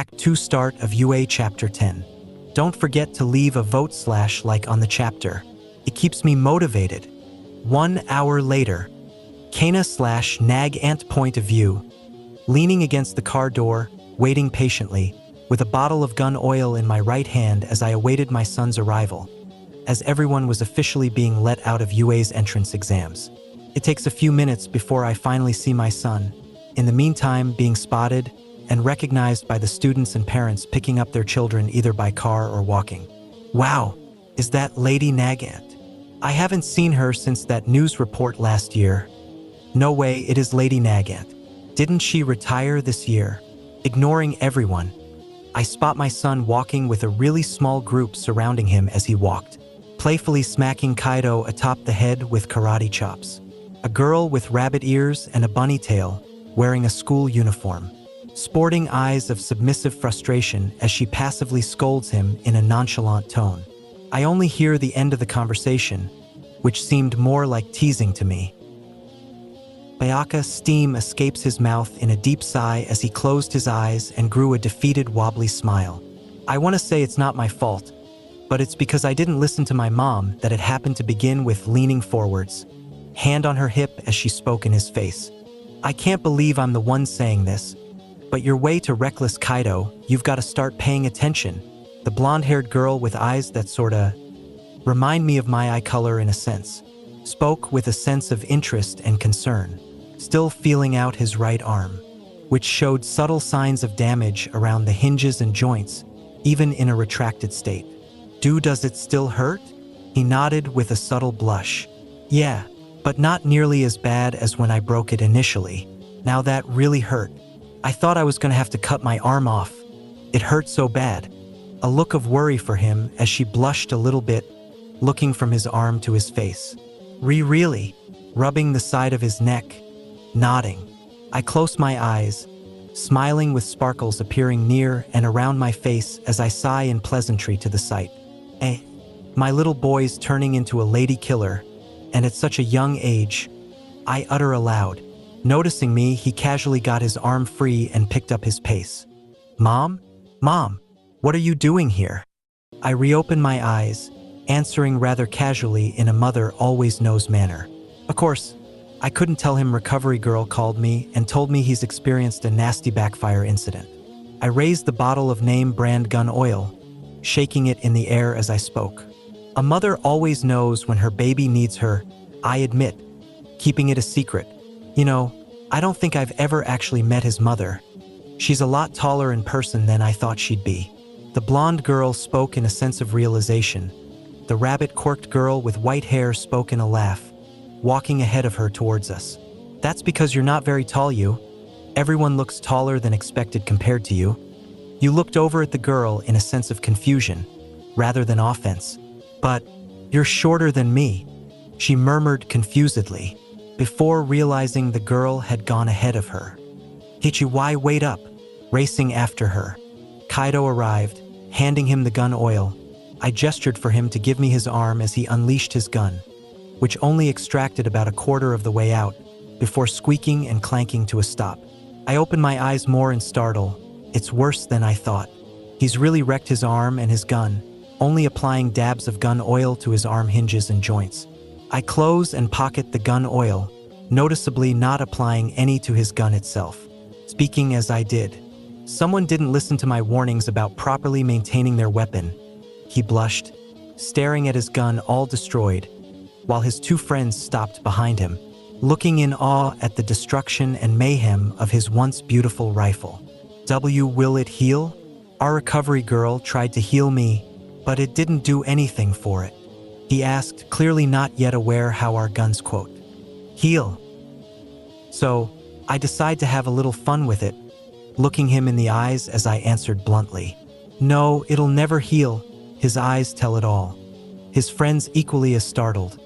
Act 2 start of UA Chapter 10. Don't forget to leave a vote/like on the chapter. It keeps me motivated. 1 hour later. Kaina/Nagant point of view. Leaning against the car door, waiting patiently, with a bottle of gun oil in my right hand as I awaited my son's arrival, as everyone was officially being let out of UA's entrance exams. It takes a few minutes before I finally see my son, in the meantime being spotted and recognized by the students and parents picking up their children either by car or walking. Wow, is that Lady Nagant? I haven't seen her since that news report last year. No way, it is Lady Nagant. Didn't she retire this year? Ignoring everyone, I spot my son walking with a really small group surrounding him as he walked, playfully smacking Kaido atop the head with karate chops. A girl with rabbit ears and a bunny tail, wearing a school uniform, sporting eyes of submissive frustration as she passively scolds him in a nonchalant tone. I only hear the end of the conversation, which seemed more like teasing to me. Bayaka steam escapes his mouth in a deep sigh as he closed his eyes and grew a defeated wobbly smile. I want to say it's not my fault, but it's because I didn't listen to my mom that it happened to begin with leaning forwards, hand on her hip as she spoke in his face. I can't believe I'm the one saying this, but your way to reckless Kaido, you've got to start paying attention. The blonde-haired girl with eyes that sorta remind me of my eye color in a sense, spoke with a sense of interest and concern, still feeling out his right arm, which showed subtle signs of damage around the hinges and joints, even in a retracted state. Does it still hurt? He nodded with a subtle blush. Yeah, but not nearly as bad as when I broke it initially. Now that really hurt. I thought I was gonna have to cut my arm off. It hurt so bad. A look of worry for him as she blushed a little bit, looking from his arm to his face. Really? Rubbing the side of his neck, nodding. I close my eyes, smiling with sparkles appearing near and around my face as I sigh in pleasantry to the sight. My little boy's turning into a lady killer, and at such a young age, I utter aloud. Noticing me, he casually got his arm free and picked up his pace. Mom, what are you doing here? I reopen my eyes, answering rather casually in a mother always knows manner. Of course, I couldn't tell him recovery girl called me and told me he's experienced a nasty backfire incident. I raised the bottle of name brand gun oil, shaking it in the air as I spoke. A mother always knows when her baby needs her, I admit, keeping it a secret. You know, I don't think I've ever actually met his mother. She's a lot taller in person than I thought she'd be. The blonde girl spoke in a sense of realization. The rabbit-quirked girl with white hair spoke in a laugh, walking ahead of her towards us. That's because you're not very tall, you. Everyone looks taller than expected compared to you. You looked over at the girl in a sense of confusion, rather than offense. But, you're shorter than me, she murmured confusedly, before realizing the girl had gone ahead of her. Why wait up, racing after her. Kaido arrived, handing him the gun oil. I gestured for him to give me his arm as he unleashed his gun, which only extracted about a quarter of the way out, before squeaking and clanking to a stop. I opened my eyes more in startle. It's worse than I thought. He's really wrecked his arm and his gun, only applying dabs of gun oil to his arm hinges and joints. I close and pocket the gun oil, noticeably not applying any to his gun itself. Speaking as I did, someone didn't listen to my warnings about properly maintaining their weapon. He blushed, staring at his gun all destroyed, while his two friends stopped behind him, looking in awe at the destruction and mayhem of his once beautiful rifle. Will it heal? Our recovery girl tried to heal me, but it didn't do anything for it. He asked, clearly not yet aware how our guns, quote, heal. So, I decide to have a little fun with it, looking him in the eyes as I answered bluntly. No, it'll never heal. His eyes tell it all. His friends equally as startled.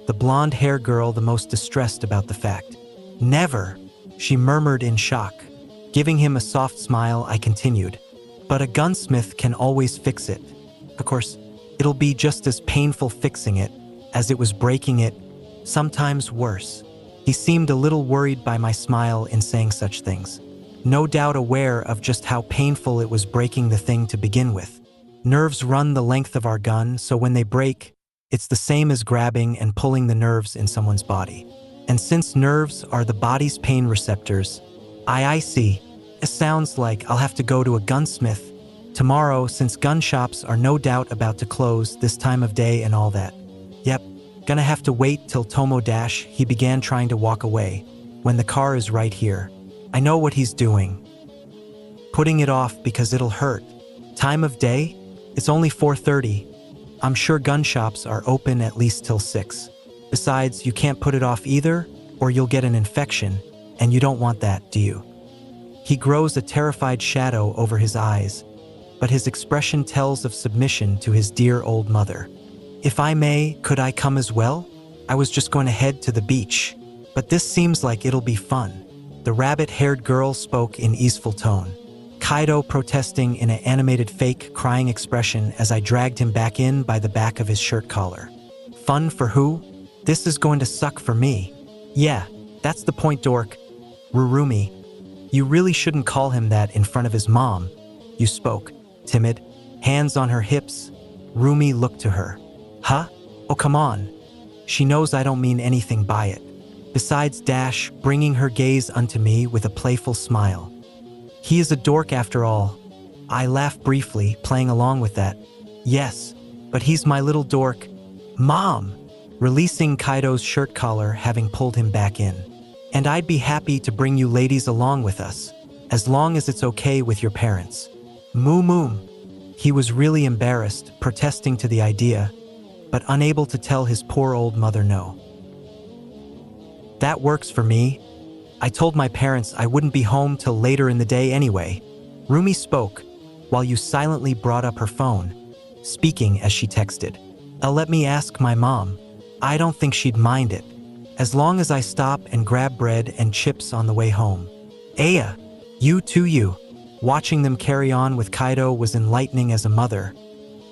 The blonde-haired girl the most distressed about the fact. Never, she murmured in shock. Giving him a soft smile, I continued. But a gunsmith can always fix it. Of course, it'll be just as painful fixing it as it was breaking it, sometimes worse. He seemed a little worried by my smile in saying such things. no doubt aware of just how painful it was breaking the thing to begin with. Nerves run the length of our gun, so when they break, it's the same as grabbing and pulling the nerves in someone's body. And since nerves are the body's pain receptors, I see. It sounds like I'll have to go to a gunsmith tomorrow, since gun shops are no doubt about to close this time of day and all that. Yep, gonna have to wait till Tomo dash. He began trying to walk away when the car is right here. I know what he's doing. Putting it off because it'll hurt. Time of day? It's only 4:30. I'm sure gun shops are open at least till 6. Besides, you can't put it off either, or you'll get an infection, and you don't want that, do you? He grows a terrified shadow over his eyes, but his expression tells of submission to his dear old mother. If I may, could I come as well? I was just going to head to the beach, but this seems like it'll be fun. The rabbit-haired girl spoke in easeful tone. Kaido protesting in an animated fake crying expression as I dragged him back in by the back of his shirt collar. Fun for who? This is going to suck for me. Yeah, that's the point, dork. Rurumi. You really shouldn't call him that in front of his mom. You spoke, timid, hands on her hips. Rumi looked to her. Huh? Oh, come on. She knows I don't mean anything by it. Besides dash, bringing her gaze unto me with a playful smile. He is a dork after all. I laugh briefly, playing along with that. Yes, but he's my little dork. Mom! Releasing Kaido's shirt collar, having pulled him back in. And I'd be happy to bring you ladies along with us, as long as it's okay with your parents. Moo moo. He was really embarrassed, protesting to the idea, but unable to tell his poor old mother no. That works for me. I told my parents I wouldn't be home till later in the day anyway. Rumi spoke, while you silently brought up her phone, speaking as she texted. Let me ask my mom. I don't think she'd mind it, as long as I stop and grab bread and chips on the way home. Aya, you too you. Watching them carry on with Kaido was enlightening as a mother.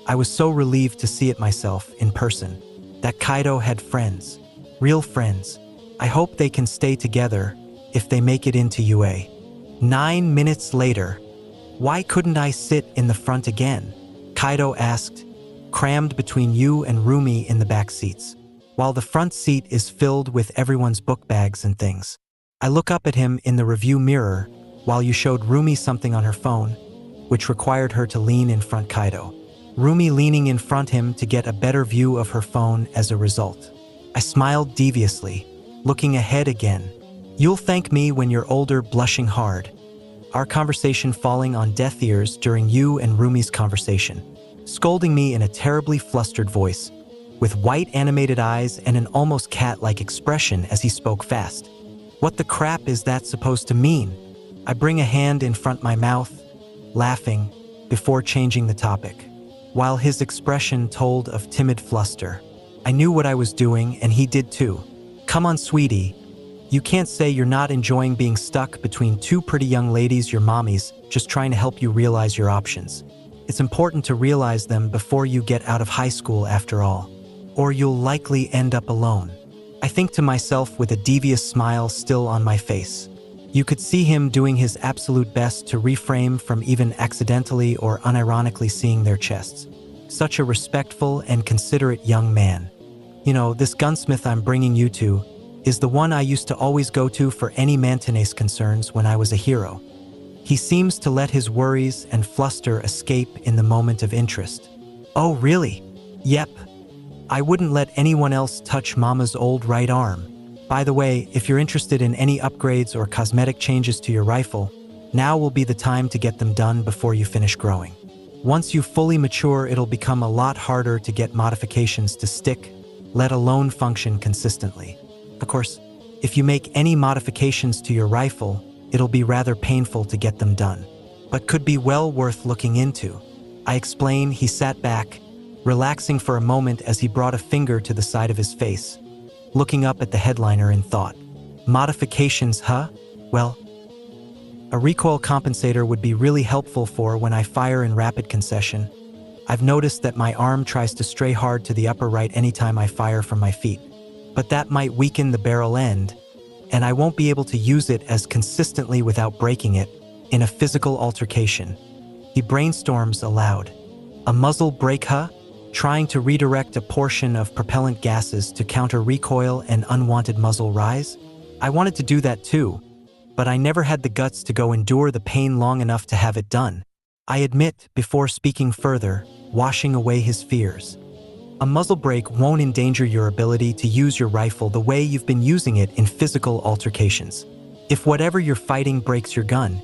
I was so relieved to see it myself, in person, that Kaido had friends. Real friends. I hope they can stay together if they make it into UA. 9 minutes later. Why couldn't I sit in the front again? Kaido asked, crammed between you and Rumi in the back seats, while the front seat is filled with everyone's book bags and things. I look up at him in the review mirror while you showed Rumi something on her phone, which required her to lean in front Kaido. Rumi leaning in front him to get a better view of her phone as a result. I smiled deviously, looking ahead again. You'll thank me when you're older, blushing hard. Our conversation falling on deaf ears during you and Rumi's conversation, scolding me in a terribly flustered voice, with white animated eyes and an almost cat-like expression as he spoke fast. What the crap is that supposed to mean? I bring a hand in front my mouth, laughing, before changing the topic. While his expression told of timid fluster, I knew what I was doing and he did too. Come on, sweetie. You can't say you're not enjoying being stuck between two pretty young ladies, your mommies, just trying to help you realize your options. It's important to realize them before you get out of high school after all, or you'll likely end up alone. I think to myself with a devious smile still on my face. You could see him doing his absolute best to refrain from even accidentally or unironically seeing their chests. Such a respectful and considerate young man. You know, this gunsmith I'm bringing you to is the one I used to always go to for any maintenance concerns when I was a hero. He seems to let his worries and fluster escape in the moment of interest. Oh, really? Yep. I wouldn't let anyone else touch Mama's old right arm. By the way, if you're interested in any upgrades or cosmetic changes to your rifle, now will be the time to get them done before you finish growing. Once you fully mature, it'll become a lot harder to get modifications to stick, let alone function consistently. Of course, if you make any modifications to your rifle, it'll be rather painful to get them done, but could be well worth looking into. I explain. He sat back, relaxing for a moment as he brought a finger to the side of his face, looking up at the headliner in thought. Modifications, huh? Well, a recoil compensator would be really helpful for when I fire in rapid concession. I've noticed that my arm tries to stray hard to the upper right anytime I fire from my feet, but that might weaken the barrel end, and I won't be able to use it as consistently without breaking it in a physical altercation. He brainstorms aloud. A muzzle brake, huh? Trying to redirect a portion of propellant gases to counter recoil and unwanted muzzle rise? I wanted to do that too, but I never had the guts to go endure the pain long enough to have it done. I admit, before speaking further, washing away his fears. A muzzle brake won't endanger your ability to use your rifle the way you've been using it in physical altercations. If whatever you're fighting breaks your gun,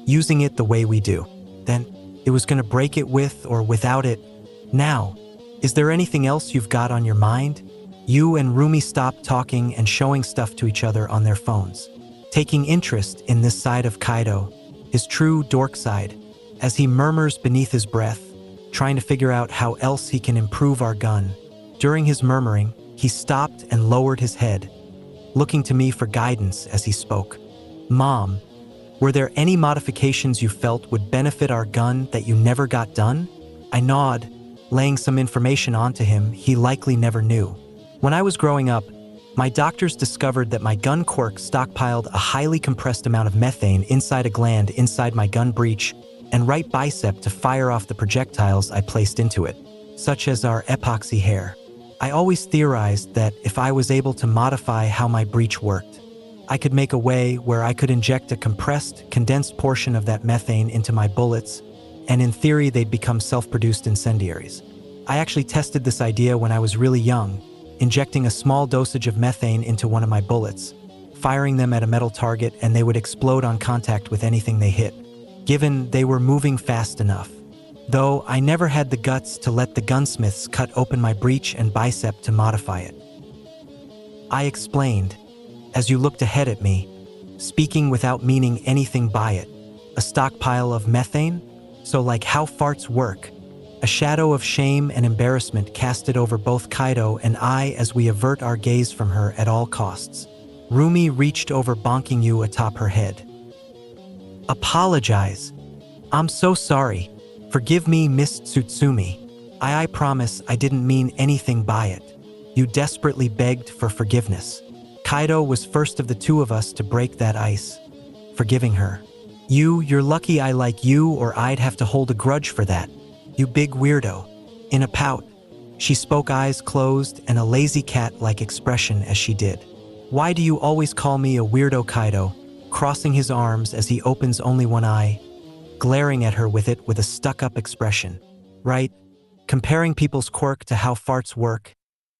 using it the way we do, then it was going to break it with or without it. Now, is there anything else you've got on your mind? You and Rumi stop talking and showing stuff to each other on their phones, taking interest in this side of Kaido, his true dork side, as he murmurs beneath his breath, trying to figure out how else he can improve our gun. During his murmuring, he stopped and lowered his head, looking to me for guidance as he spoke. Mom, were there any modifications you felt would benefit our gun that you never got done? I nod, laying some information onto him he likely never knew. When I was growing up, my doctors discovered that my gun quirk stockpiled a highly compressed amount of methane inside a gland inside my gun breech and right bicep to fire off the projectiles I placed into it, such as our epoxy hair. I always theorized that if I was able to modify how my breech worked, I could make a way where I could inject a compressed, condensed portion of that methane into my bullets, and in theory they'd become self-produced incendiaries. I actually tested this idea when I was really young, injecting a small dosage of methane into one of my bullets, firing them at a metal target, and they would explode on contact with anything they hit, given they were moving fast enough. Though I never had the guts to let the gunsmiths cut open my breech and bicep to modify it. I explained, as you looked ahead at me, speaking without meaning anything by it. A stockpile of methane? So like how farts work. A shadow of shame and embarrassment casted over both Kaido and I as we avert our gaze from her at all costs. Rumi reached over, bonking you atop her head. Apologize. I'm so sorry. Forgive me, Miss Tsutsumi. I promise I didn't mean anything by it. You desperately begged for forgiveness. Kaido was first of the two of us to break that ice, forgiving her. You're lucky I like you, or I'd have to hold a grudge for that. You big weirdo. In a pout, she spoke, eyes closed and a lazy cat-like expression as she did. Why do you always call me a weirdo? Kaido, crossing his arms as he opens only one eye, glaring at her with it with a stuck-up expression. Right? Comparing people's quirk to how farts work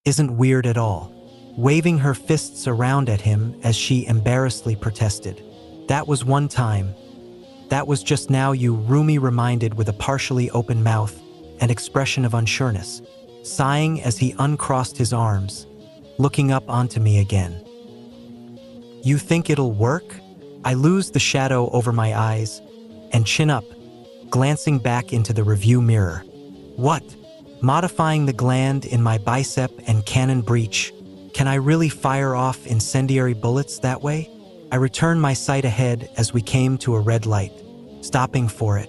isn't weird at all. Waving her fists around at him as she embarrassedly protested. That was one time. That was just now, you, Rumi reminded with a partially open mouth and expression of unsureness, sighing as he uncrossed his arms, looking up onto me again. You think it'll work? I lose the shadow over my eyes and chin up, glancing back into the review mirror. What? Modifying the gland in my bicep and cannon breech? Can I really fire off incendiary bullets that way? I return my sight ahead as we came to a red light, stopping for it.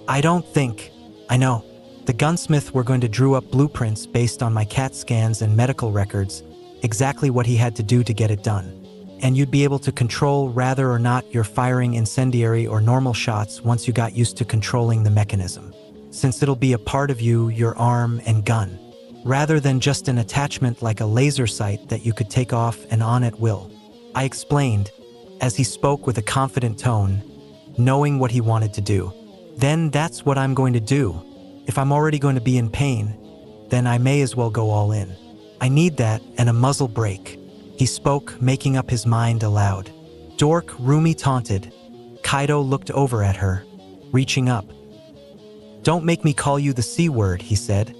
I know. The gunsmith were going to drew up blueprints based on my CAT scans and medical records, exactly what he had to do to get it done. And you'd be able to control whether or not you're firing incendiary or normal shots once you got used to controlling the mechanism, since it'll be a part of you, your arm and gun, rather than just an attachment like a laser sight that you could take off and on at will. I explained, as he spoke with a confident tone, knowing what he wanted to do. Then that's what I'm going to do. If I'm already going to be in pain, then I may as well go all in. I need that and a muzzle brake. He spoke, making up his mind aloud. Dork, Rumi taunted. Kaido looked over at her, reaching up. Don't make me call you the C word, he said,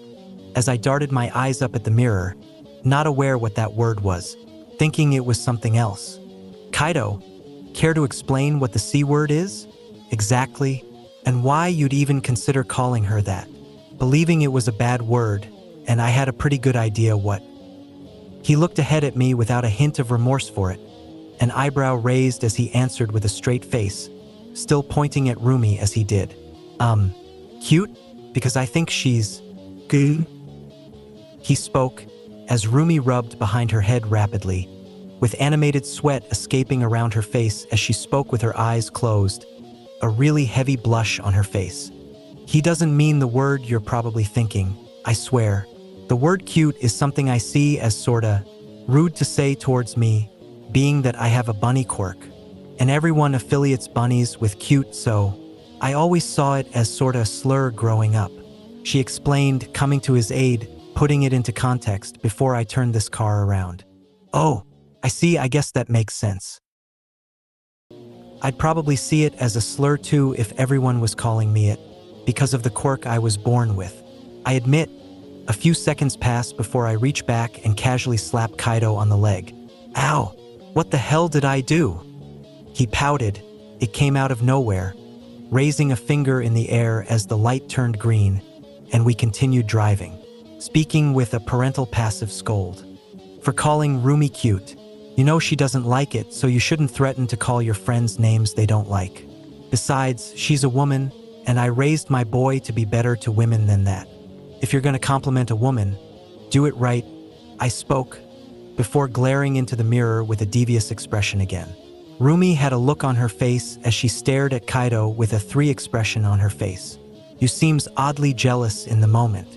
as I darted my eyes up at the mirror, not aware what that word was, thinking it was something else. Kaido, care to explain what the C word is? Exactly, and why you'd even consider calling her that? Believing it was a bad word, and I had a pretty good idea what. He looked ahead at me without a hint of remorse for it, an eyebrow raised as he answered with a straight face, still pointing at Rumi as he did. Cute? Because I think she's good. He spoke, as Rumi rubbed behind her head rapidly, with animated sweat escaping around her face as she spoke with her eyes closed, a really heavy blush on her face. He doesn't mean the word you're probably thinking, I swear. The word cute is something I see as sorta rude to say towards me, being that I have a bunny quirk. And everyone affiliates bunnies with cute, so I always saw it as sorta a slur growing up. She explained, coming to his aid, putting it into context before I turned this car around. Oh, I see, I guess that makes sense. I'd probably see it as a slur too if everyone was calling me it, because of the quirk I was born with. I admit, a few seconds passed before I reached back and casually slapped Kaido on the leg. Ow, what the hell did I do? He pouted. It came out of nowhere, raising a finger in the air as the light turned green, and we continued driving, speaking with a parental passive scold. For calling Rumi cute. You know she doesn't like it, so you shouldn't threaten to call your friends names they don't like. Besides, she's a woman, and I raised my boy to be better to women than that. If you're gonna compliment a woman, do it right, I spoke, before glaring into the mirror with a devious expression again. Rumi had a look on her face as she stared at Kaido with a 3 expression on her face. You seems oddly jealous in the moment.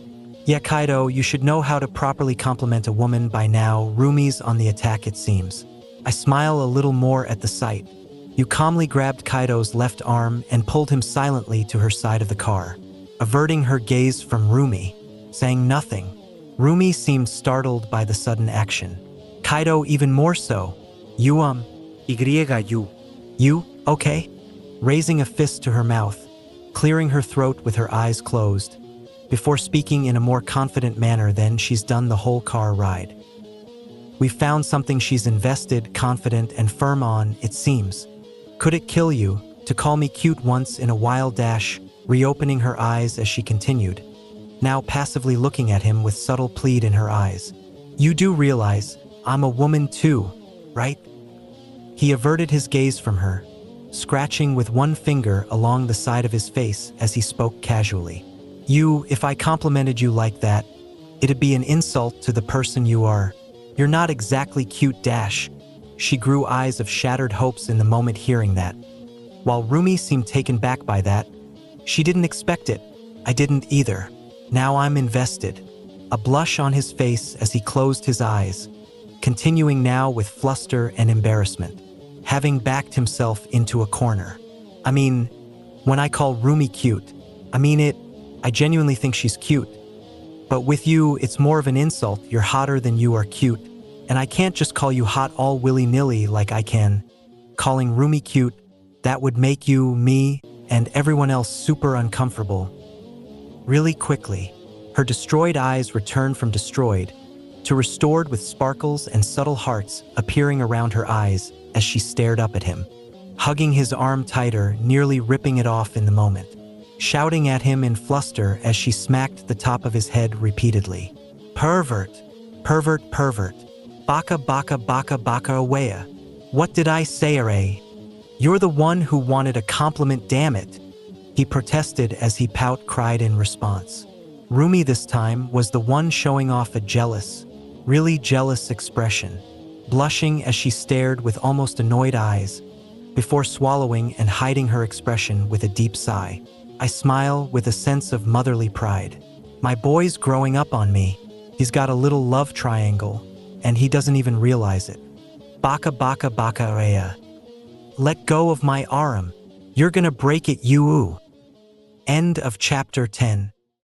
Yeah, Kaido, you should know how to properly compliment a woman by now. Rumi's on the attack, it seems. I smile a little more at the sight. You calmly grabbed Kaido's left arm and pulled him silently to her side of the car, averting her gaze from Rumi, saying nothing. Rumi seemed startled by the sudden action. Kaido even more so. You, You, okay? Raising a fist to her mouth, clearing her throat with her eyes closed, before speaking in a more confident manner than she's done the whole car ride. We found something she's invested, confident, and firm on, it seems. Could it kill you to call me cute once in a while? Reopening her eyes as she continued, now passively looking at him with subtle plead in her eyes. You do realize I'm a woman too, right? He averted his gaze from her, scratching with one finger along the side of his face as he spoke casually. If I complimented you like that, it'd be an insult to the person you are. You're not exactly cute. She grew eyes of shattered hopes in the moment hearing that. While Rumi seemed taken back by that, she didn't expect it. I didn't either. Now I'm invested. A blush on his face as he closed his eyes, continuing now with fluster and embarrassment, having backed himself into a corner. I mean, when I call Rumi cute, I mean it. I genuinely think she's cute. But with you, it's more of an insult. You're hotter than you are cute. And I can't just call you hot all willy-nilly like I can. Calling Rumi cute, that would make you, me, and everyone else super uncomfortable. Really quickly, her destroyed eyes returned from destroyed to restored with sparkles and subtle hearts appearing around her eyes as she stared up at him, hugging his arm tighter, nearly ripping it off in the moment, shouting at him in fluster as she smacked the top of his head repeatedly. Pervert, pervert, pervert, baka baka baka baka awaya. What did I say, Aray? You're the one who wanted a compliment, damn it. He protested as he cried in response. Rumi this time was the one showing off a jealous, really jealous expression, blushing as she stared with almost annoyed eyes, before swallowing and hiding her expression with a deep sigh. I smile with a sense of motherly pride. My boy's growing up on me. He's got a little love triangle, and he doesn't even realize it. Baka baka baka rea. Let go of my arm. You're gonna break it, you. End of chapter 10.